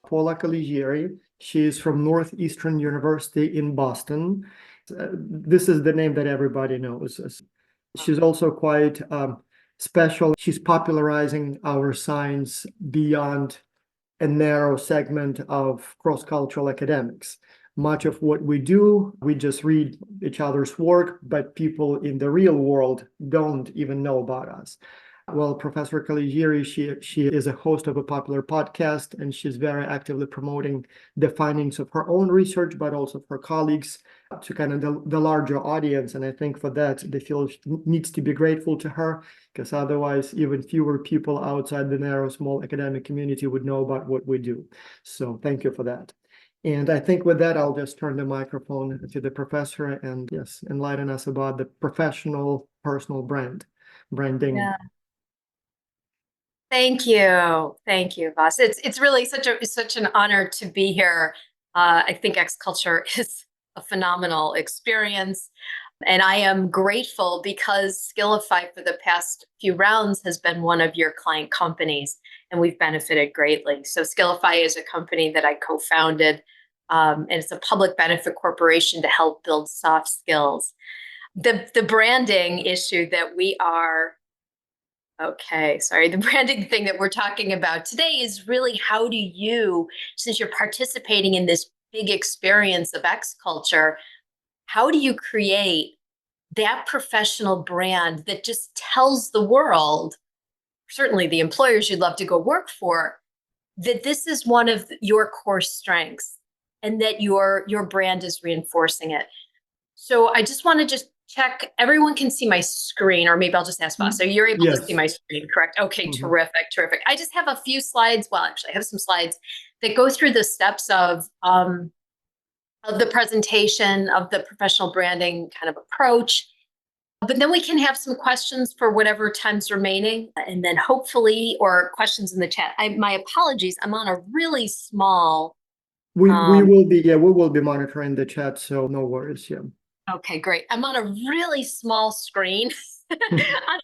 Paula Caligieri. She is from Northeastern University in Boston. This is the name that everybody knows. She's also quite special. She's popularizing our science beyond a narrow segment of cross-cultural academics. Much of what we do, we just read each other's work, but people in the real world don't even know about us. Well, Professor Caligieri, she is a host of a popular podcast, and she's very actively promoting the findings of her own research, but also of her colleagues to kind of the larger audience. And I think for that, the field needs to be grateful to her, because otherwise even fewer people outside the narrow, small academic community would know about what we do. So thank you for that. And I think with that, I'll just turn the microphone to the professor and yes, enlighten us about the professional personal branding. Yeah. Thank you, Vas. It's really such an honor to be here. I think X Culture is a phenomenal experience, and I am grateful because Skillify for the past few rounds has been one of your client companies, and we've benefited greatly. So Skillify is a company that I co-founded, and it's a public benefit corporation to help build soft skills. The branding issue that we are Okay, sorry. The branding thing that we're talking about today is really how do you, since you're participating in this big experience of X culture, how do you create that professional brand that just tells the world, certainly the employers you'd love to go work for, that this is one of your core strengths and that your brand is reinforcing it. So I just want to check, everyone can see my screen, or maybe I'll just ask Vas. So you're able to see my screen, correct? Okay, terrific. I just have a few slides. Well, actually, I have some slides that go through the steps of the presentation of the professional branding kind of approach. But then we can have some questions for whatever time's remaining, and then hopefully, or questions in the chat. My apologies, I'm on a really small. We will be monitoring the chat, so no worries. Yeah. Okay, great. I'm on a really small screen on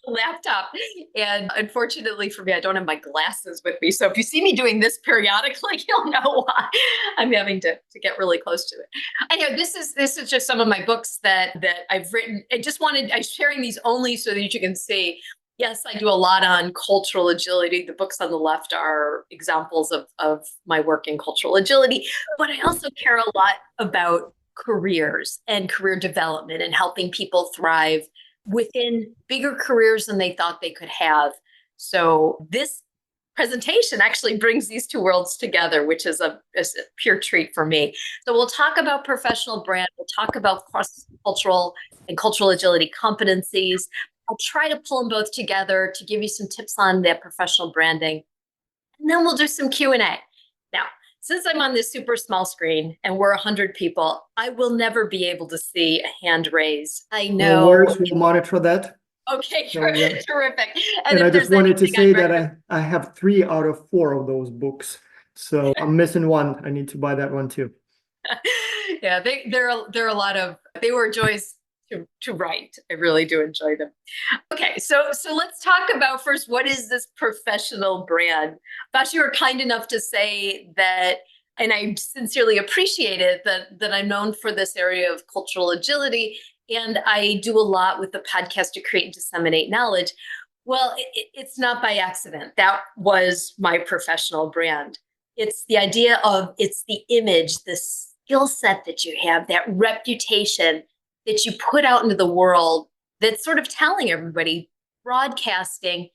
a laptop. And unfortunately for me, I don't have my glasses with me. So if you see me doing this periodically, you'll know why I'm having to get really close to it. Anyway, this is just some of my books that I've written. I'm sharing these only so that you can see. Yes, I do a lot on cultural agility. The books on the left are examples of my work in cultural agility, but I also care a lot about careers and career development and helping people thrive within bigger careers than they thought they could have. So this presentation actually brings these two worlds together, which is a pure treat for me. So we'll talk about professional brand. We'll talk about cross-cultural and cultural agility competencies. I'll try to pull them both together to give you some tips on that professional branding. And then we'll do some Q&A. Now, since I'm on this super small screen and we're 100 people, I will never be able to see a hand raise. I know. No worries, we'll monitor that. Okay, terrific. And I just wanted to say that I have 3 out of 4 of those books. So I'm missing one. I need to buy that one too. Yeah, there are a lot of, they were joys to write. I really do enjoy them. Okay, so let's talk about first, what is this professional brand? Vas, you were kind enough to say that, and I sincerely appreciate it, that I'm known for this area of cultural agility, and I do a lot with the podcast to create and disseminate knowledge. Well, it's not by accident. That was my professional brand. It's the idea of, it's the image, the skill set that you have, that reputation that you put out into the world, that's sort of telling everybody, broadcasting,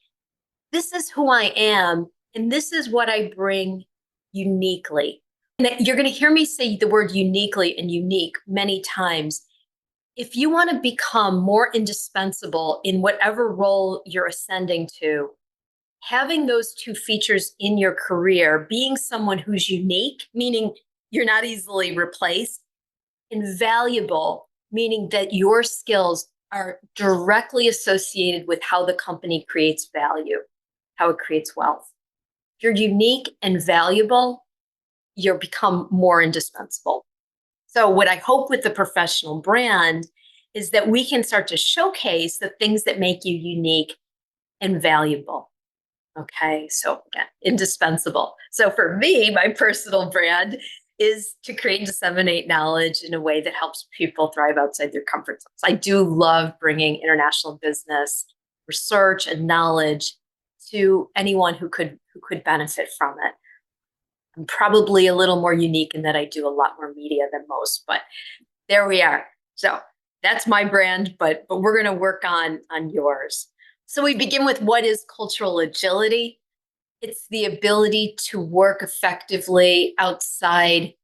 this is who I am, and this is what I bring uniquely. And you're going to hear me say the word uniquely and unique many times. If you want to become more indispensable in whatever role you're ascending to, having those two features in your career, being someone who's unique, meaning you're not easily replaced, and valuable, meaning that your skills are directly associated with how the company creates value, how it creates wealth. If you're unique and valuable, you'll become more indispensable. So what I hope with the professional brand is that we can start to showcase the things that make you unique and valuable. Okay, so again, indispensable. So for me, my personal brand is to create and disseminate knowledge in a way that helps people thrive outside their comfort zones. I do love bringing international business research and knowledge to anyone who could benefit from it. I'm probably a little more unique in that I do a lot more media than most, but there we are. So that's my brand, but we're going to work on yours. So we begin with what is cultural agility? It's the ability to work effectively outside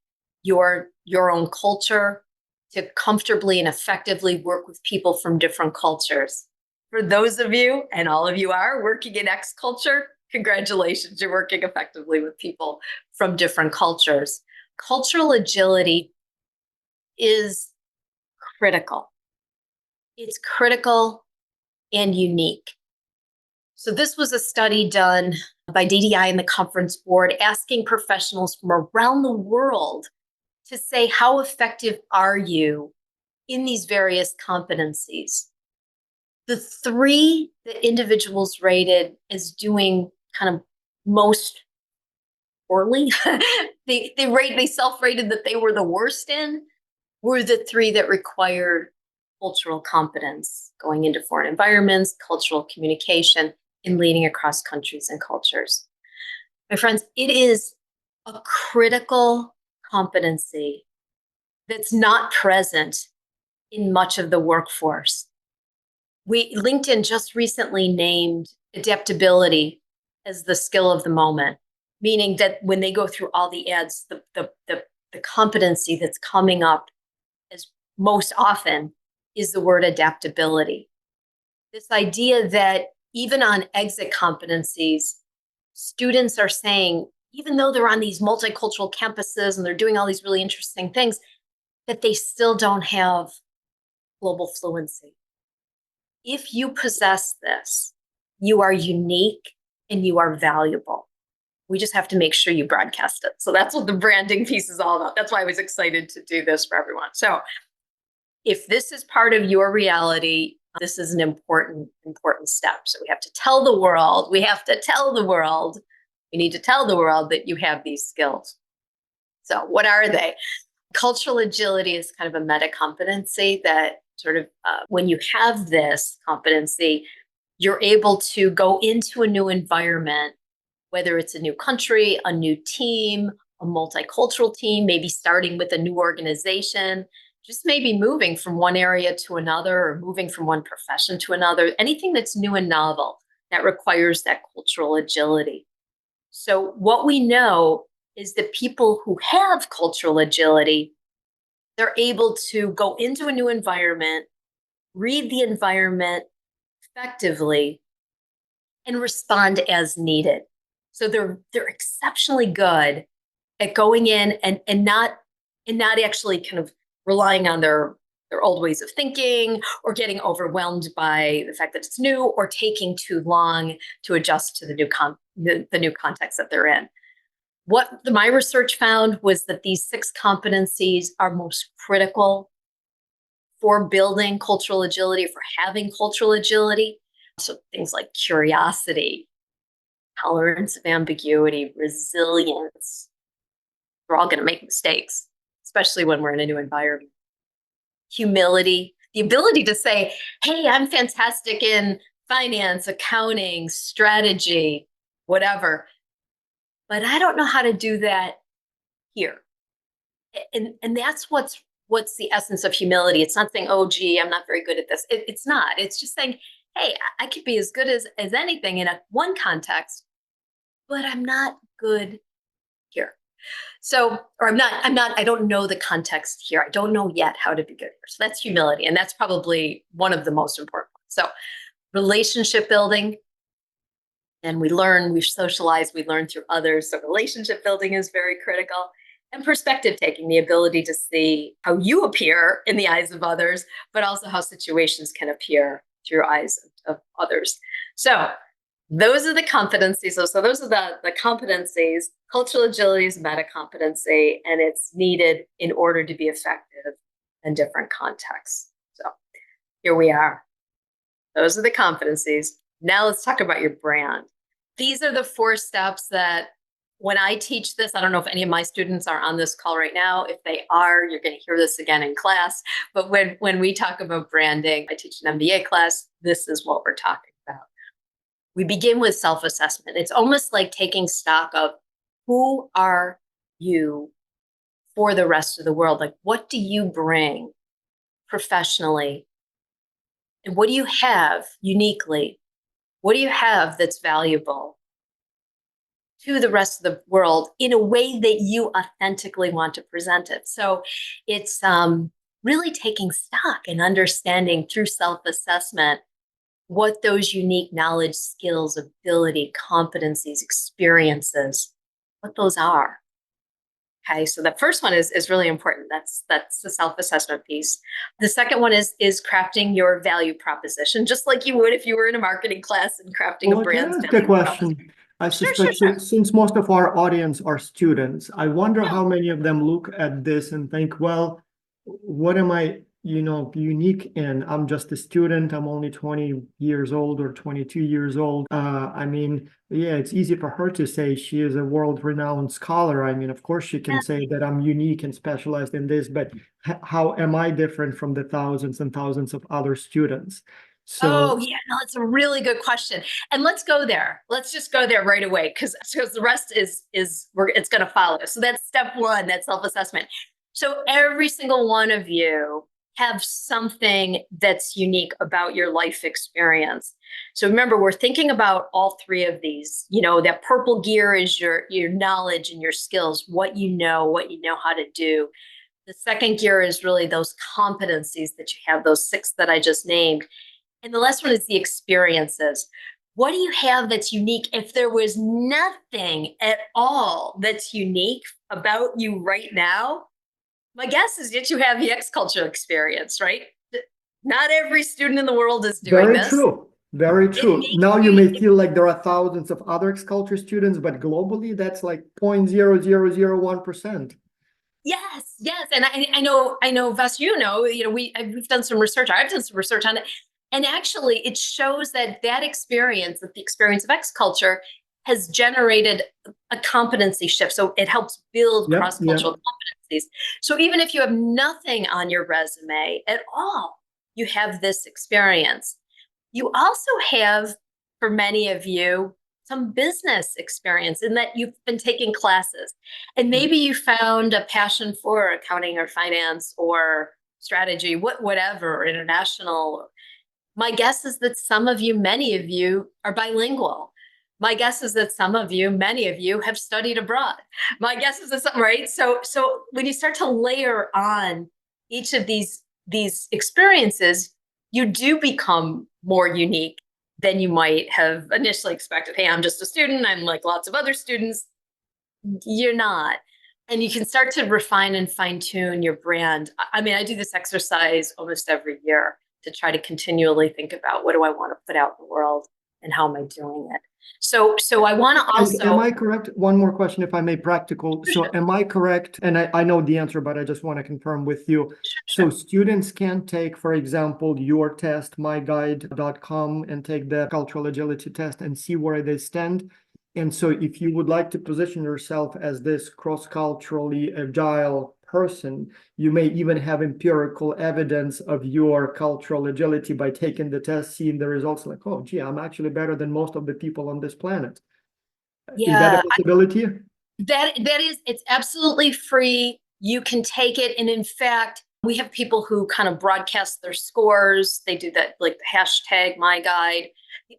your own culture, to comfortably and effectively work with people from different cultures. For those of you, and all of you are working in X culture, congratulations, you're working effectively with people from different cultures. Cultural agility is critical. It's critical and unique. So this was a study done by DDI and the Conference Board asking professionals from around the world to say, how effective are you in these various competencies? The three that individuals rated as doing kind of most poorly, they self-rated that they were the worst in, were the three that required cultural competence, going into foreign environments, cultural communication, and leading across countries and cultures. My friends, it is a critical competency that's not present in much of the workforce. LinkedIn just recently named adaptability as the skill of the moment, meaning that when they go through all the ads, the competency that's coming up as most often is the word adaptability. This idea that even on exit competencies, students are saying, even though they're on these multicultural campuses and they're doing all these really interesting things, that they still don't have global fluency. If you possess this, you are unique and you are valuable. We just have to make sure you broadcast it. So that's what the branding piece is all about. That's why I was excited to do this for everyone. So if this is part of your reality, this is an important step. So we have to tell the world, we need to tell the world that you have these skills. So what are they? Cultural agility is kind of a meta competency that sort of, when you have this competency, you're able to go into a new environment, whether it's a new country, a new team, a multicultural team, maybe starting with a new organization, just maybe moving from one area to another or moving from one profession to another, anything that's new and novel that requires that cultural agility. So what we know is that people who have cultural agility, they're able to go into a new environment, read the environment effectively, and respond as needed. So they're exceptionally good at going in and not actually kind of relying on their old ways of thinking or getting overwhelmed by the fact that it's new or taking too long to adjust to the new context that they're in. What my research found was that these 6 competencies are most critical for building cultural agility, for having cultural agility. So things like curiosity, tolerance of ambiguity, resilience. We're all going to make mistakes, especially when we're in a new environment. Humility, the ability to say, hey, I'm fantastic in finance, accounting, strategy, whatever, but I don't know how to do that here. And that's what's the essence of humility. It's not saying, oh, gee, I'm not very good at this. It's not. It's just saying, hey, I could be as good as anything in one context, but I'm not good here. So, or I don't know the context here. I don't know yet how to be good here. So that's humility. And that's probably one of the most important ones. So relationship building, and we socialize, we learn through others. So relationship building is very critical. And perspective taking, the ability to see how you appear in the eyes of others, but also how situations can appear through eyes of others. So those are the competencies. So those are the competencies. Cultural agility is a meta competency, and it's needed in order to be effective in different contexts. So here we are. Those are the competencies. Now let's talk about your brand. these are the 4 steps that when I teach this, I don't know if any of my students are on this call right now. If they are, you're going to hear this again in class. But when we talk about branding, I teach an MBA class, this is what we're talking about. We begin with self-assessment. It's almost like taking stock of who are you for the rest of the world? Like, what do you bring professionally? And what do you have uniquely? What do you have that's valuable to the rest of the world in a way that you authentically want to present it? So it's really taking stock and understanding through self-assessment what those unique knowledge, skills, ability, competencies, experiences, what those are. Okay, so the first one is really important. That's the self-assessment piece. The second one is crafting your value proposition, just like you would if you were in a marketing class and crafting Well, a I can brand's ask a value proposition. question. I Sure, sure, suspect sure. since most of our audience are students, I wonder Yeah. how many of them look at this and think, well, what am I, unique in? I'm just a student. I'm only 20 years old or 22 years old. I mean, yeah, it's easy for her to say she is a world-renowned scholar. I mean, of course, she can say that I'm unique and specialized in this, but how am I different from the thousands and thousands of other students? Oh, So, yeah, no, it's a really good question. And let's go there. Let's just go there right away because the rest is it's going to follow. So that's step 1, that self-assessment. So every single one of you have something that's unique about your life experience. So remember, we're thinking about all 3 of these. That purple gear is your knowledge and your skills, what you know how to do. The second gear is really those competencies that you have, those 6 that I just named. And the last one is the experiences. What do you have that's unique? If there was nothing at all that's unique about you right now, my guess is that you have the X culture experience, right? Not every student in the world is doing very this. true. Very It true. makes Now you you, may feel like there are thousands of other ex-culture students, but globally that's like 0.0001%. yes, yes. And I know, Ves, we've done some research. I've done some research on it. And actually, it shows that experience, that the experience of X culture has generated a competency shift. So it helps build Yep, yep. cross-cultural competencies. So even if you have nothing on your resume at all, you have this experience. You also have, for many of you, some business experience in that you've been taking classes and maybe you found a passion for accounting or finance or strategy, whatever, international. My guess is that some of you, many of you, are bilingual. My guess is that some of you, many of you, have studied abroad. My guess is that some, right? So when you start to layer on each of these experiences, you do become more unique than you might have initially expected. Hey, I'm just a student. I'm like lots of other students. You're not. And you can start to refine and fine tune your brand. I mean, I do this exercise almost every year to try to continually think about what do I want to put out in the world and how am I doing it. So I want to And am also. I correct? One more question, if I may, practical. So am I correct? And I know the answer, but I just want to confirm with you. So students can take, for example, your test, myguide.com, and take the cultural agility test and see where they stand. And so if you would like to position yourself as this cross-culturally agile person, you may even have empirical evidence of your cultural agility by taking the test, seeing the results like, oh, gee, I'm actually better than most of the people on this planet. Is that a Yeah, possibility? it's absolutely free. You can take it. And in fact, we have people who kind of broadcast their scores. They do that, like the hashtag my guide. The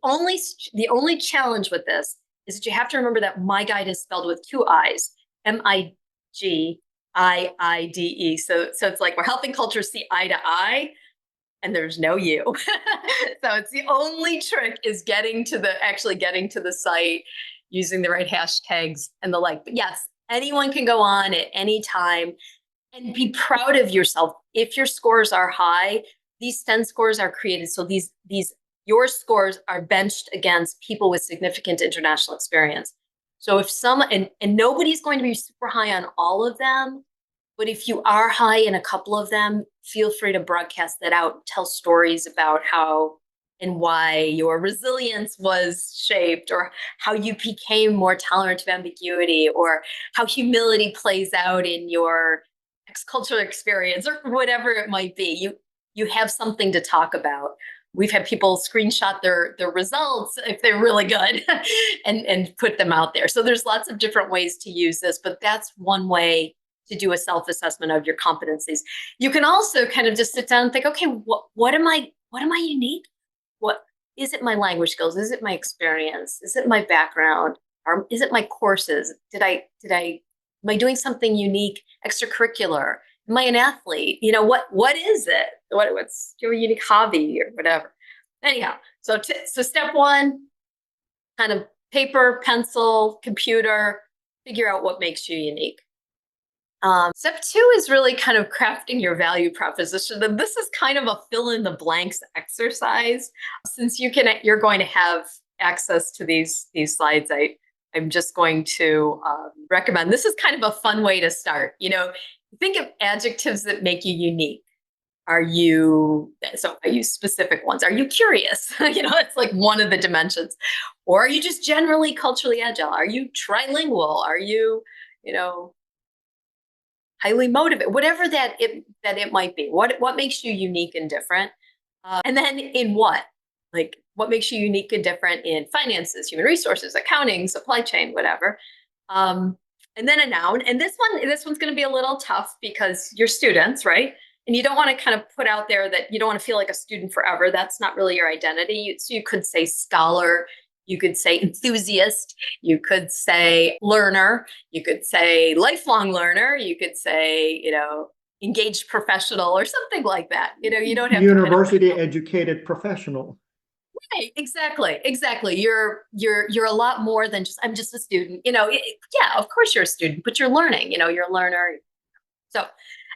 only challenge with this is that you have to remember that my guide is spelled with 2 I's, MIGIIDE. So it's like we're helping culture see eye to eye, and there's no you. So it's the only trick is actually getting to the site, using the right hashtags and the like. But yes, anyone can go on at any time and be proud of yourself. If your scores are high, these STEM scores are created. So these your scores are benched against people with significant international experience. So if and nobody's going to be super high on all of them, but if you are high in a couple of them, feel free to broadcast that out, tell stories about how and why your resilience was shaped, or how you became more tolerant of ambiguity, or how humility plays out in your cultural experience, or whatever it might be. You have something to talk about. We've had people screenshot their results if they're really good and put them out there. So there's lots of different ways to use this, but that's one way to do a self-assessment of your competencies. You can also kind of just sit down and think, okay, what am I unique? What is it? My language skills? Is it my experience? Is it my background? Or is it my courses? Am I doing something unique, extracurricular? Am I an athlete? What is it? What's your unique hobby or whatever? Anyhow, so step one, kind of paper, pencil, computer, figure out what makes you unique. Step two is really kind of crafting your value proposition. And this is kind of a fill in the blanks exercise. Since you're going to have access to these slides, I'm just going to recommend. This is kind of a fun way to start. Think of adjectives that make you unique. I use specific ones. Are you curious? It's like one of the dimensions. Or are you just generally culturally agile? Are you trilingual? Are you, highly motivated? Whatever that it might be. What makes you unique and different? And then in what? Like, what makes you unique and different in finances, human resources, accounting, supply chain, whatever. And then a noun. And this one's going to be a little tough because you're students, right? And you don't want to kind of put out there that you don't want to feel like a student forever. That's not really your identity. So you could say scholar, you could say enthusiast, you could say learner, you could say lifelong learner, you could say, engaged professional or something like that. You don't have university educated professional. Right, exactly. You're a lot more than just, I'm just a student. Yeah, of course you're a student, but you're learning. You're a learner. So,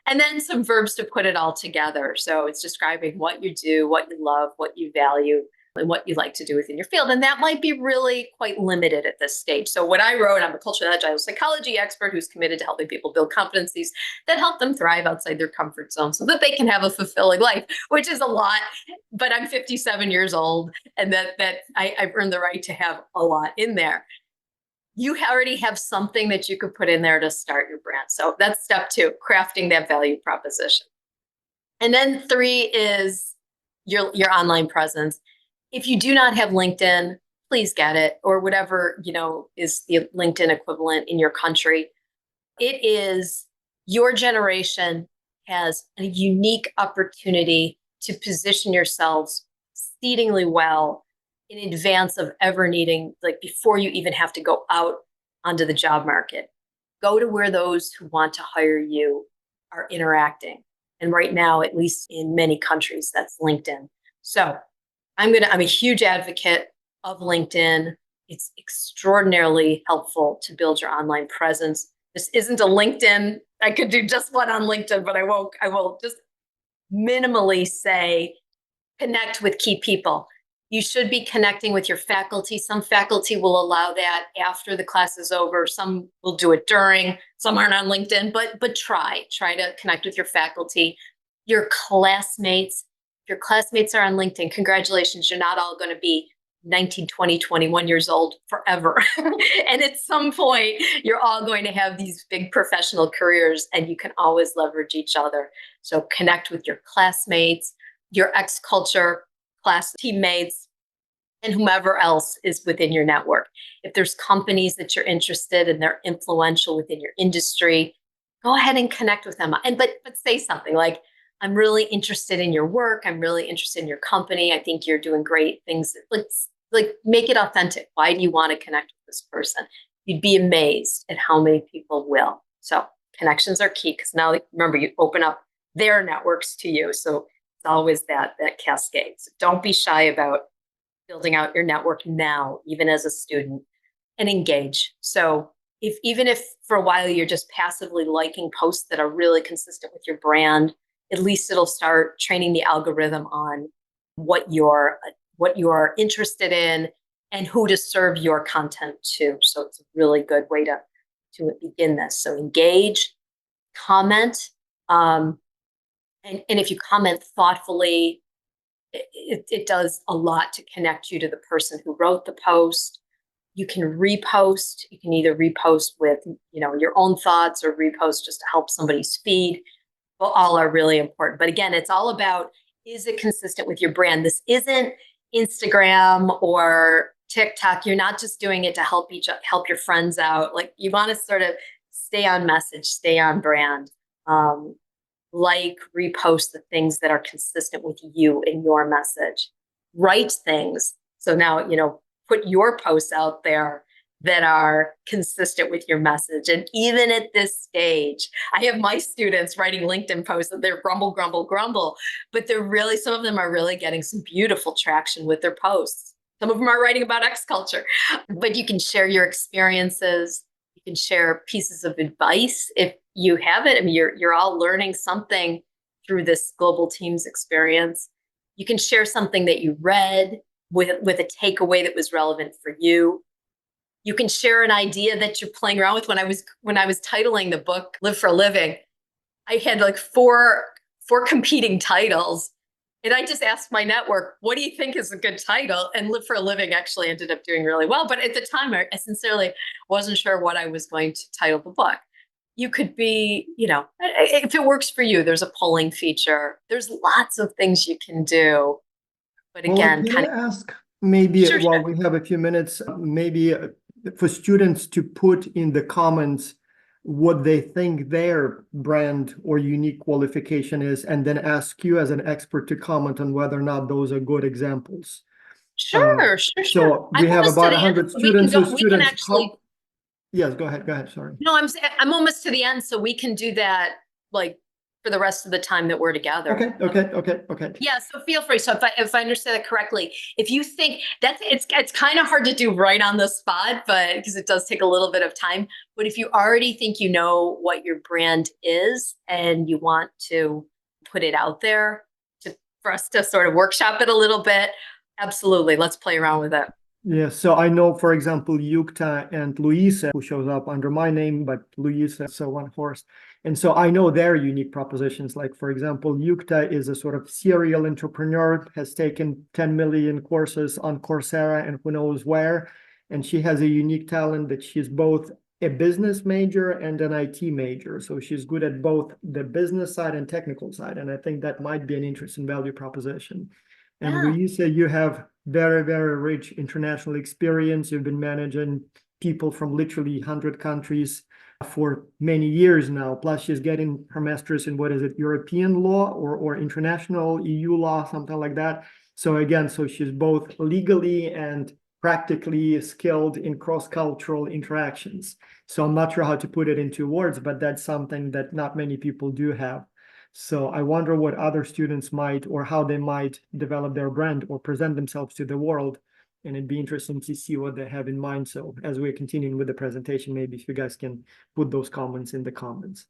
and then some verbs to put it all together. So it's describing what you do, what you love, what you value, and what you like to do within your field. And that might be really quite limited at this stage. So what I wrote, I'm a culturally agile psychology expert who's committed to helping people build competencies that help them thrive outside their comfort zone so that they can have a fulfilling life, which is a lot, but I'm 57 years old and that I've earned the right to have a lot in there. You already have something that you could put in there to start your brand. So that's step two, crafting that value proposition. And then three is your online presence. If you do not have LinkedIn, please get it, or whatever, is the LinkedIn equivalent in your country. It is your generation has a unique opportunity to position yourselves exceedingly well in advance of ever needing, like before you even have to go out onto the job market. Go to where those who want to hire you are interacting. And right now, at least in many countries, that's LinkedIn. So I'm a huge advocate of LinkedIn. It's extraordinarily helpful to build your online presence. This isn't a LinkedIn. I could do just one on LinkedIn, but I will just minimally say connect with key people. You should be connecting with your faculty. Some faculty will allow that after the class is over. Some will do it during. Some aren't on LinkedIn, but try to connect with your faculty, your classmates. If your classmates are on LinkedIn, congratulations. You're not all going to be 19, 20, 21 years old forever. And at some point, you're all going to have these big professional careers and you can always leverage each other. So connect with your classmates, your ex-culture class teammates, and whomever else is within your network. If there's companies that you're interested in, they're influential within your industry, go ahead and connect with them. But say something like, I'm really interested in your work. I'm really interested in your company. I think you're doing great things. Like make it authentic. Why do you want to connect with this person? You'd be amazed at how many people will. So connections are key because now remember, you open up their networks to you. So it's always that cascade. So don't be shy about building out your network now, even as a student, and engage. So even if for a while you're just passively liking posts that are really consistent with your brand, at least it'll start training the algorithm on what you're interested in and who to serve your content to. So it's a really good way to begin this. So engage, comment, and if you comment thoughtfully, it does a lot to connect you to the person who wrote the post. You can repost. You can either repost with, your own thoughts or repost just to help somebody's feed. Well, all are really important. But again, it's all about, is it consistent with your brand? This isn't Instagram or TikTok. You're not just doing it to help your friends out. Like, you want to sort of stay on message, stay on brand. Repost the things that are consistent with you and your message. Write things. So now, put your posts out there that are consistent with your message. And even at this stage, I have my students writing LinkedIn posts that they're grumble, grumble, grumble, but some of them are really getting some beautiful traction with their posts. Some of them are writing about X culture, but you can share your experiences. You can share pieces of advice if you have it. I mean, you're all learning something through this global teams experience. You can share something that you read with a takeaway that was relevant for you. You can share an idea that you're playing around with. When I was titling the book Live for a Living, I had like four competing titles. And I just asked my network, what do you think is a good title? And Live for a Living actually ended up doing really well. But at the time, I sincerely wasn't sure what I was going to title the book. You could be, if it works for you, there's a polling feature. There's lots of things you can do. But again, Can I ask, maybe Sure. while we have a few minutes, maybe for students to put in the comments what they think their brand or unique qualification is, and then ask you as an expert to comment on whether or not those are good examples. Sure. So we have about 100 students. Yes, go ahead. Sorry. No, I'm almost to the end, so we can do that like for the rest of the time that we're together. Okay. Yeah, so feel free. So if I understand it correctly, if you think it's kind of hard to do right on the spot, but because it does take a little bit of time. But if you already think you know what your brand is and you want to put it out there for us to sort of workshop it a little bit, absolutely, let's play around with it. Yeah, so I know, for example, Yukta and Luisa, who shows up under my name, but Luisa, so one horse. And so I know their unique propositions. Like, for example, Yukta is a sort of serial entrepreneur, has taken 10 million courses on Coursera and who knows where. And she has a unique talent that she's both a business major and an IT major. So she's good at both the business side and technical side. And I think that might be an interesting value proposition. And Yeah. Luisa, you have very, very rich international experience. You've been managing people from literally 100 countries for many years now. Plus, she's getting her master's in, what is it, European law or international EU law, something like that. So again, she's both legally and practically skilled in cross-cultural interactions. So I'm not sure how to put it into words, but that's something that not many people do have. So I wonder what other students might, or how they might develop their brand or present themselves to the world. And it'd be interesting to see what they have in mind. So as we're continuing with the presentation, maybe if you guys can put those comments in the comments.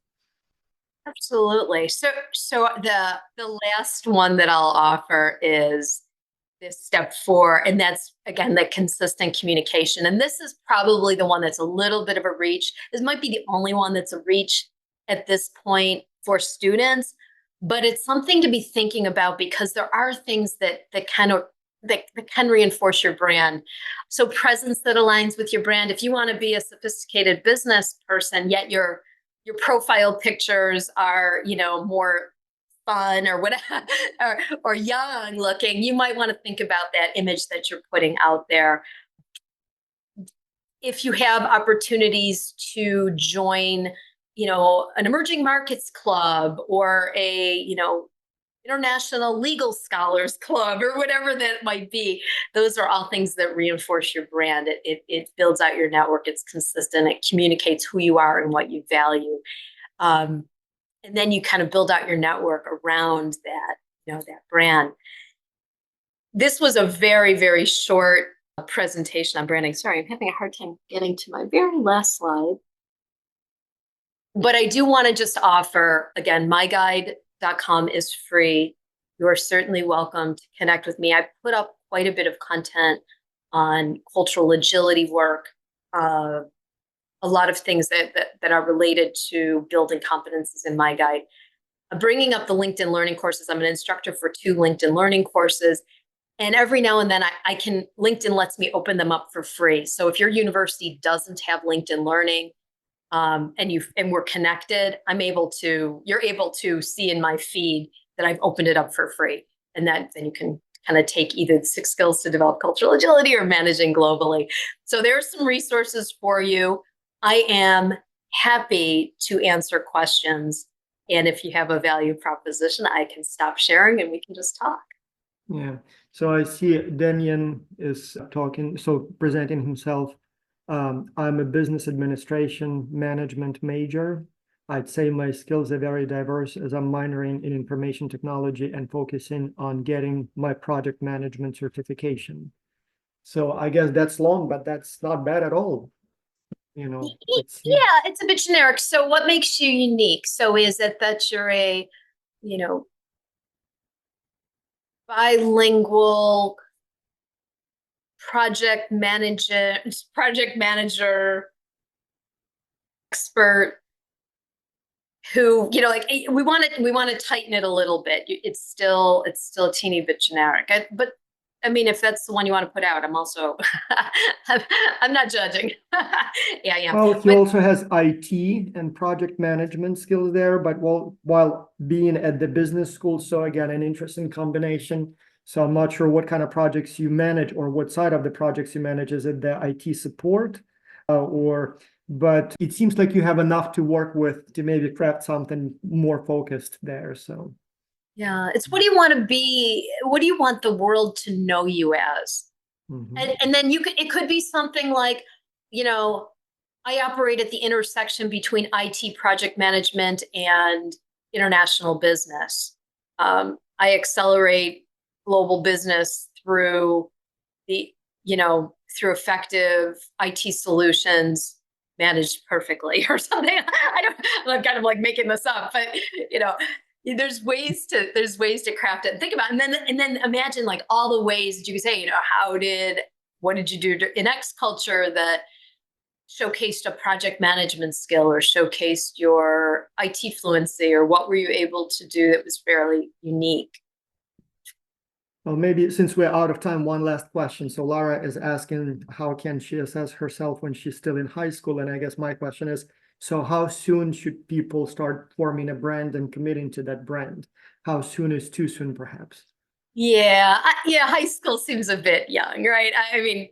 Absolutely. So the last one that I'll offer is this step 4, and that's again the consistent communication. And this is probably the one that's a little bit of a reach. This might be the only one that's a reach at this point for students, but it's something to be thinking about because there are things that can reinforce your brand. So presence that aligns with your brand. If you want to be a sophisticated business person, yet your profile pictures are, more fun or whatever, or young looking, you might want to think about that image that you're putting out there. If you have opportunities to join, an emerging markets club or a, international legal scholars club or whatever that might be, those are all things that reinforce your brand. It builds out your network. It's consistent. It communicates who you are and what you value. And then you kind of build out your network around that, that brand. This was a very, very short presentation on branding. Sorry, I'm having a hard time getting to my very last slide. But I do want to just offer, again, myguide.com is free. You are certainly welcome to connect with me. I put up quite a bit of content on cultural agility work, a lot of things that are related to building competencies in my guide. bringing up the LinkedIn Learning courses. I'm an instructor for 2 LinkedIn Learning courses. And every now and then LinkedIn lets me open them up for free. So if your university doesn't have LinkedIn Learning, and we're connected, you're able to see in my feed that I've opened it up for free. And then you can kind of take either the 6 skills to develop cultural agility or managing globally. So there's some resources for you. I am happy to answer questions. And if you have a value proposition, I can stop sharing and we can just talk. Yeah. So I see Denian is talking, so presenting himself. I'm a business administration management major. I'd say my skills are very diverse as I'm minoring in information technology and focusing on getting my project management certification. So I guess that's long, but that's not bad at all. You know, Yeah, it's a bit generic. So what makes you unique? So is it that you're a, bilingual project manager, expert who, like we want to tighten it a little bit. It's still a teeny bit generic. But I mean, if that's the one you want to put out, I'm also, I'm not judging. Yeah. Well, he also has IT and project management skills there, but while being at the business school, so again, an interesting combination. So I'm not sure what kind of projects you manage or what side of the projects you manage. Is it the IT support but it seems like you have enough to work with to maybe craft something more focused there. So yeah, it's what do you want to be? What do you want the world to know you as? And then it could be something like, I operate at the intersection between IT project management and international business. I accelerate global business through through effective IT solutions managed perfectly or something. I'm kind of like making this up, but there's ways to craft it and think about it. And then imagine like all the ways that you could say, what did you do in X culture that showcased a project management skill or showcased your IT fluency, or what were you able to do that was fairly unique? Well, maybe since we're out of time, one last question. So Lara is asking, how can she assess herself when she's still in high school? And I guess my question is, so how soon should people start forming a brand and committing to that brand? How soon is too soon, perhaps? Yeah, high school seems a bit young, right? I mean,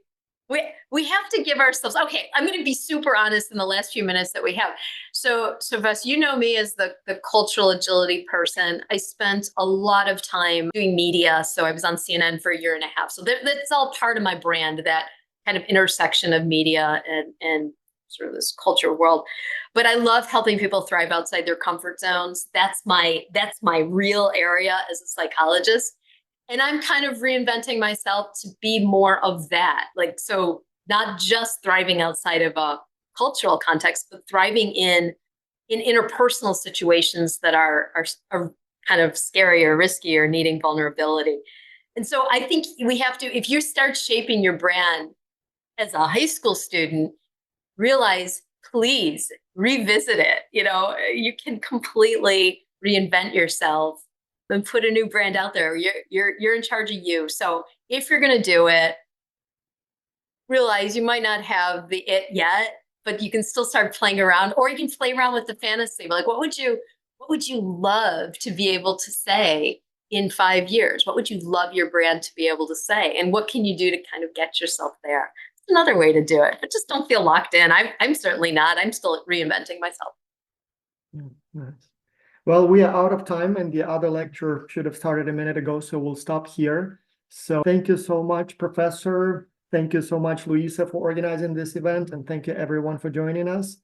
we have to give ourselves, okay, I'm going to be super honest in the last few minutes that we have. So Ves, you know me as the cultural agility person. I spent a lot of time doing media. So I was on CNN for a year and a half. So that's all part of my brand, that kind of intersection of media and sort of this culture world. But I love helping people thrive outside their comfort zones. That's my real area as a psychologist. And I'm kind of reinventing myself to be more of that. Like, so not just thriving outside of a cultural context, but thriving in interpersonal situations that are kind of scary or risky or needing vulnerability. And so I think we have to, if you start shaping your brand as a high school student, realize, please revisit it. You can completely reinvent yourself and put a new brand out there. You're in charge of you. So if you're going to do it, realize you might not have the it yet, but you can still start playing around, or you can play around with the fantasy. Like, what would you love to be able to say in 5 years? What would you love your brand to be able to say? And what can you do to kind of get yourself there? It's another way to do it, but just don't feel locked in. I'm certainly not. I'm still reinventing myself. Nice. Well, we are out of time, and the other lecture should have started a minute ago, so we'll stop here. So thank you so much, Professor. Thank you so much, Luisa, for organizing this event, and thank you everyone for joining us.